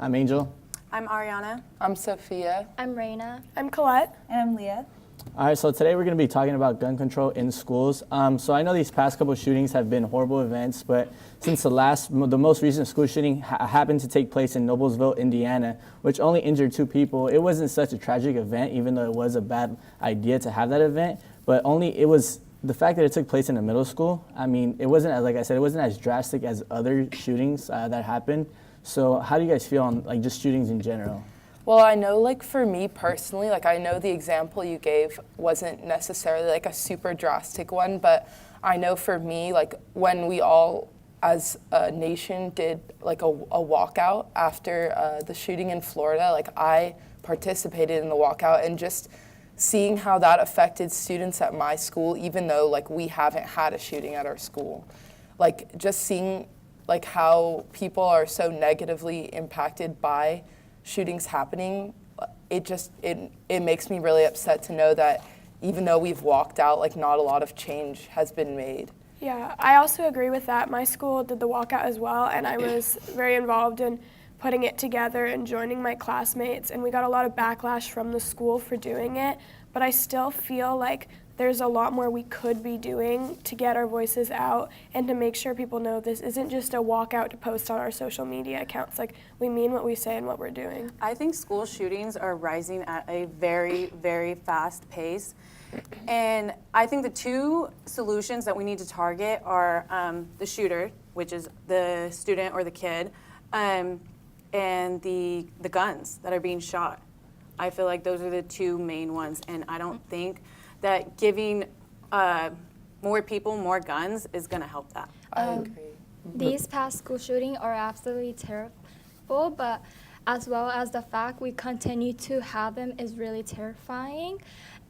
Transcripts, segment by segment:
I'm Angel. I'm Ariana. I'm Sophia. I'm Raina. I'm Colette. And I'm Leah. All right, so today we're going to be talking about gun control in schools. So I know these past couple shootings have been horrible events, but since the most recent school shooting happened to take place in Noblesville, Indiana, which only injured 2 people, it wasn't such a tragic event, even though it was a bad idea to have that event. But it was the fact that it took place in a middle school. I mean, it wasn't, like I said, it wasn't as drastic as other shootings that happened. So how do you guys feel on just shootings in general? Well, I know for me personally, I know the example you gave wasn't necessarily a super drastic one, but I know for me, when we all as a nation did a walkout after the shooting in Florida, I participated in the walkout, and just seeing how that affected students at my school, even though we haven't had a shooting at our school, just seeing how people are so negatively impacted by shootings happening, it makes me really upset to know that even though we've walked out, not a lot of change has been made. Yeah, I also agree with that. My school did the walkout as well, and I was very involved in putting it together and joining my classmates, and we got a lot of backlash from the school for doing it, but I still feel like there's a lot more we could be doing to get our voices out and to make sure people know this isn't just a walkout to post on our social media accounts. We mean what we say and what we're doing. I think school shootings are rising at a very, very fast pace. And I think the 2 solutions that we need to target are the shooter, which is the student or the kid, and the guns that are being shot. I feel like those are the 2 main ones, and I don't think that giving more people more guns is going to help that. I agree. These past school shootings are absolutely terrible, but as well as the fact we continue to have them is really terrifying.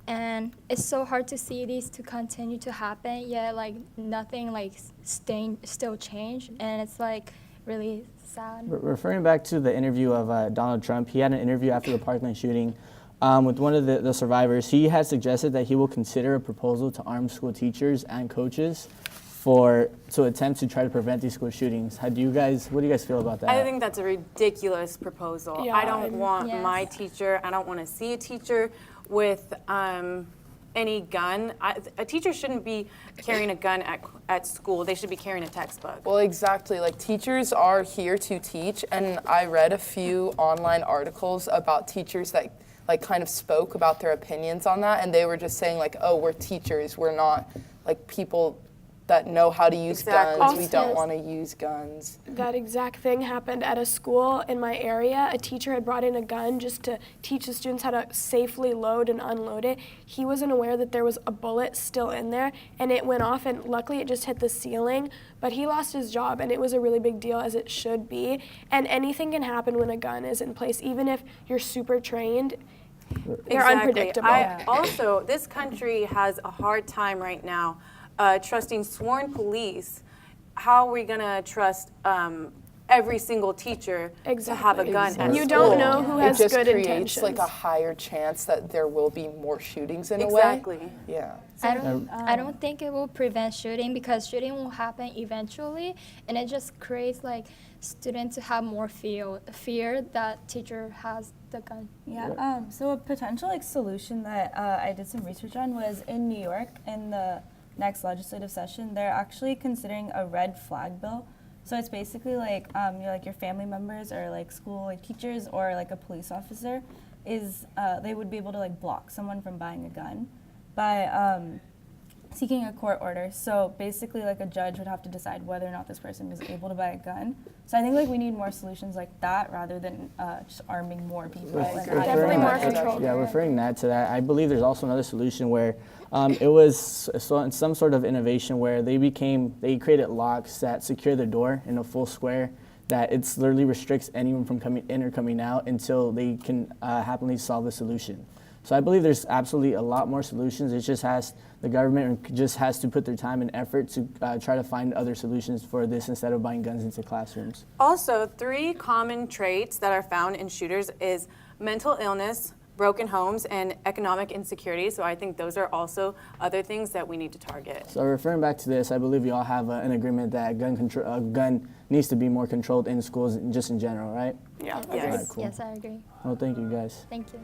And it's so hard to see these to continue to happen, yet nothing still change, and it's really sad. Referring back to the interview of Donald Trump, he had an interview after the Parkland shooting with one of the survivors. He had suggested that he will consider a proposal to arm school teachers and coaches to attempt to try to prevent these school shootings. What do you guys feel about that? I think that's a ridiculous proposal. Yeah, I don't want yes. my teacher, I don't want to see a teacher with any gun. A teacher shouldn't be carrying a gun at school. They should be carrying a textbook. Well, exactly. Teachers are here to teach, and I read a few online articles about teachers that kind of spoke about their opinions on that, and they were just saying oh, we're teachers, we're not people that know how to use Exactly. guns. We don't want to use guns. That exact thing happened at a school in my area. A teacher had brought in a gun just to teach the students how to safely load and unload it. He wasn't aware that there was a bullet still in there, and it went off, and luckily it just hit the ceiling, but he lost his job, and it was a really big deal, as it should be. And anything can happen when a gun is in place, even if you're super trained. They're unpredictable. Also, this country has a hard time right now trusting sworn police. How are we going to trust every single teacher to have a gun at You school? don't know who has it just good creates intentions. a higher chance that there will be more shootings in a way. Exactly. Yeah. I don't think it will prevent shooting, because shooting will happen eventually, and it just creates students to have more fear that teacher has the gun. Yeah. So a potential solution that I did some research on was in New York in the next legislative session. They're actually considering a red flag bill. So it's basically your family members or school teachers or a police officer they would be able to block someone from buying a gun by seeking a court order. So basically a judge would have to decide whether or not this person was able to buy a gun. So I think we need more solutions like that rather than just arming more people. Definitely more control. Yeah, referring that to that, I believe there's also another solution where it was some sort of innovation where they created locks that secure the door in a full square, that it literally restricts anyone from coming in or coming out until they can happily solve the solution. So I believe there's absolutely a lot more solutions. The government just has to put their time and effort to try to find other solutions for this instead of buying guns into classrooms. Also, 3 common traits that are found in shooters is mental illness, broken homes and economic insecurity. So I think those are also other things that we need to target. So referring back to this, I believe you all have an agreement that gun needs to be more controlled in schools, just in general, right? Yeah. Yes. Alright, cool. Yes, I agree. Well, thank you guys. Thank you.